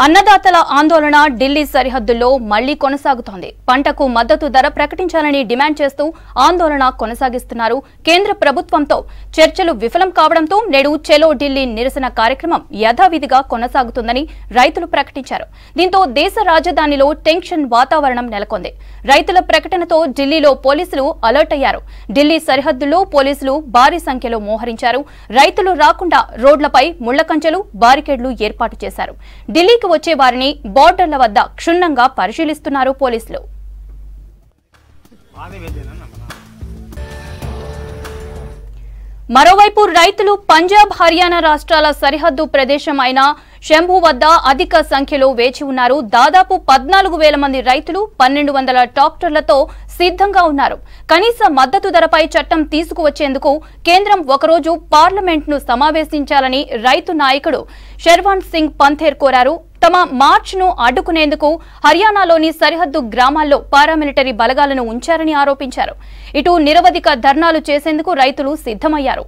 అన్నదాతల ఆందోళన ఢిల్లీ సరిహద్దుల్లో మళ్లీ కొనసాగుతోంది. పంటకు మద్దతు ధర ప్రకటించాలని డిమాండ్ చేస్తూ ఆందోళన కొనసాగిస్తున్నారు. కేంద్ర ప్రభుత్వంతో చర్చలు విఫలం కావడంతో నేడు చెలో ఢిల్లీ నిరసన కార్యక్రమం యథావిధిగా కొనసాగుతుందని రైతులు ప్రకటించారు. దీంతో దేశ రాజధానిలో టెన్షన్ వాతావరణం నెలకొంది. రైతుల ప్రకటనతో ఢిల్లీలో పోలీసులు అలర్ట్ అయ్యారు. ఢిల్లీ సరిహద్దుల్లో పోలీసులు భారీ సంఖ్యలో మోహరించారు. రైతులు రాకుండా రోడ్లపై ముళ్ల కంచెలు, బారికేడ్లు ఏర్పాటు చేశారు. ఢిల్లీకి వచ్చే వారిని బోర్డర్ల వద్ద క్షుణ్ణంగా పరిశీలిస్తున్నారు పోలీసులు. మరోవైపు రైతులు పంజాబ్, హర్యానా రాష్ట్రాల సరిహద్దు ప్రదేశం అయిన శంభు వద్ద అధిక సంఖ్యలో వేచి ఉన్నారు. దాదాపు 14,000 మంది రైతులు 1,200 ట్రాక్టర్లతో సిద్ధంగా ఉన్నారు. కనీస మద్దతు ధరపై చట్టం తీసుకువచ్చేందుకు కేంద్రం ఒకరోజు పార్లమెంట్ను సమావేశించాలని రైతు నాయకుడు శర్వాన్ సింగ్ పంథేర్ కోరారు. తమ మార్చ్ను అడ్డుకునేందుకు హర్యానాలోని సరిహద్దు గ్రామాల్లో పారామిలిటరీ బలగాలను ఉంచారని ఆరోపించారు. ఇటు నిరవధిక ధర్నాలు చేసేందుకు రైతులు సిద్ధమయ్యారు.